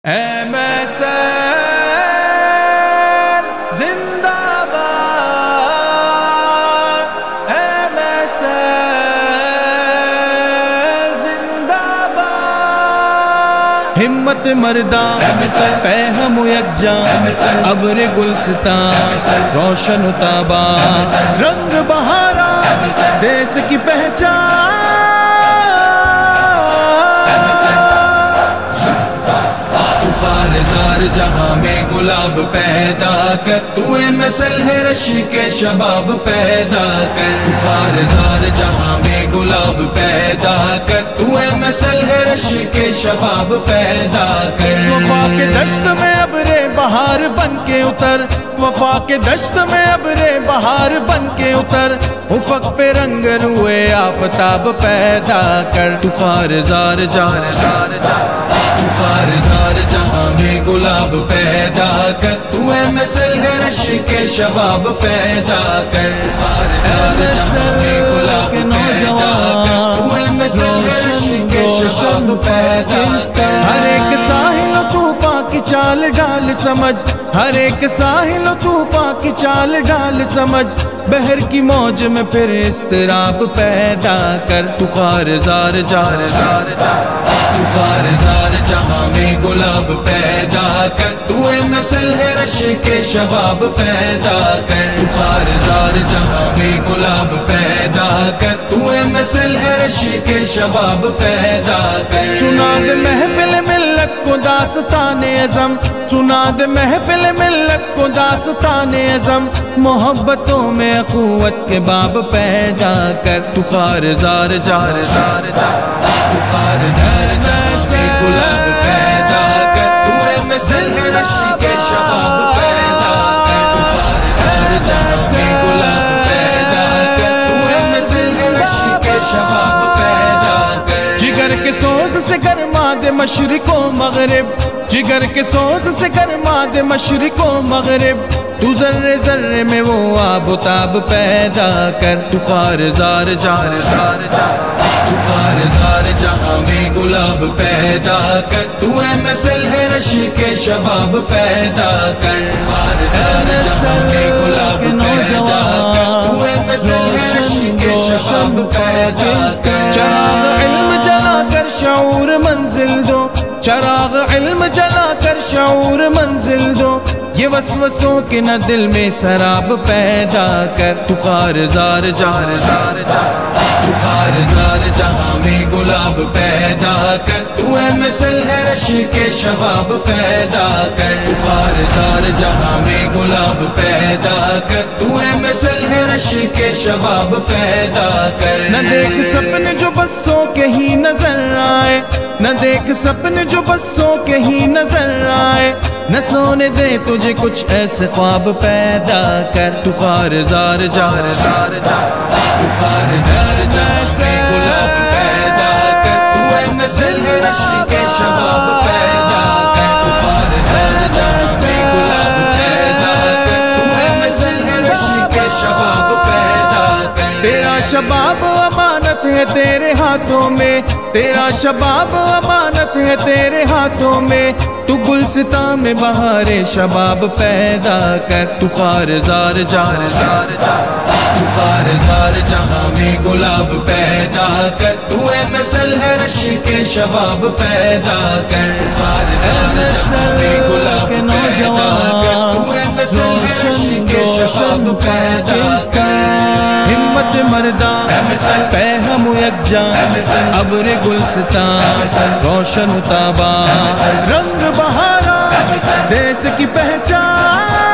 MSN زندہ باد، MSN زندہ باد۔ ہمت مرداں پہ ہم یکجاں، ابر گلستاں روشن و تاباں، رنگ بہارا دیس کی پہچان۔ زار جہاں میں گلاب پیدا کر، تو مثل ہے رشی کے شباب پیدا کر۔ زار جہاں میں گلاب پیدا کر، تو مثل ہے رشی کے شباب پیدا کر۔ وفا کے دشت میں ابر بہار بن کے اتر، وفا کے دشت میں ابر بہار بن کے اتر، افق پہ رنگ روئے آفتاب پیدا کر۔ تو خارزار جہاں جہاں میں گلاب پیدا کر، تو مثل ہے رشی کے شباب پیدا کر۔ خارزار جہاں میں گلاب پیدا کر، تو مثل ہے رشی کے شباب پیدا کر۔ ہر ایک ساحل و طوفان کی چال ڈال سمجھ، ہر ایک ساحل و طوفان کی چال ڈال سمجھ، بحر کی موج میں پھر اضطراب پیدا کر۔ تو خارزار جہاں میں گلاب پیدا کر، تو مثل ہے رشی کے شباب پیدا کر۔ خارزار جہاں میں گلاب پیدا کر، تو مثل ہے رشی کے شباب پیدا کر۔ چنا دے محفل ملت کو داستان عظم، چنا دے محفل ملت کو داستان عظم، محبتوں میں قوت کے باب پیدا کر۔ تو خارزار گلاب پیدا کر، تو مثل ہے رشی کے شباب پیدا کر۔ خارزار جہاں میں گلاب پیدا کر، تو مثل ہے رشی کے شباب پیدا کر۔ جگر کے سوز سے گرما دے مشرق و مغرب، جگر کے سوز سے گرما دے مشرق و مغرب، تو ذرے ذرے میں وہ آب و تاب پیدا کر۔ تو خارزار جہاں میں گلاب پیدا کر، تو مثل ہے رشی کے شباب پیدا کر۔ خارزار جہاں میں گلاب پیدا کر، تو مثل ہے رشی کے شباب پیدا کر۔ چراغ علم جلا کر شعور منزل دو، چراغ علم جلا کر شعور منزل دو، یہ وسوسوں کے نہ دل میں سراب پیدا کر۔ تو خارزار جہاں میں گلاب پیدا کر، تو مثل ہے رشی کے شباب پیدا کر۔ خارزار جہاں میں گلاب پیدا کر، تو مثل ہے رشی کے شباب پیدا کر۔ نہ دیکھ سپنے جو بسوں کے ہی نظر آئے، نہ دیکھ سپنے جو بسوں کے ہی نظر آئے، نہ سونے دے تجھے کچھ ایسے خواب پیدا کر۔ تو خارزار جیسے گلاب پیدا کر، تو مثل ہے رشی کے شباب پیدا کر۔ خارزار جیسے گلاب پیدا کر، تو مثل ہے رشی کے شباب پیدا کر۔ تیرا شباب امانت ہے تیرے ہاتھوں میں، تیرا شباب امانت ہے تیرے ہاتھوں میں، تو گلستاں میں بہار شباب پیدا کر۔ تو خارزار جہاں میں گلاب پیدا کر، تو مثل ہے رشی کے شباب پیدا کر۔ خارزار جہاں میں گلاب پیدا کر، تو مثل ہے رشی کے شباب پیدا کر۔ ہمت مرداں پہ ہم یکجاں، ابر گلستاں روشن و تاباں، رنگ بہارا دیس کی پہچان۔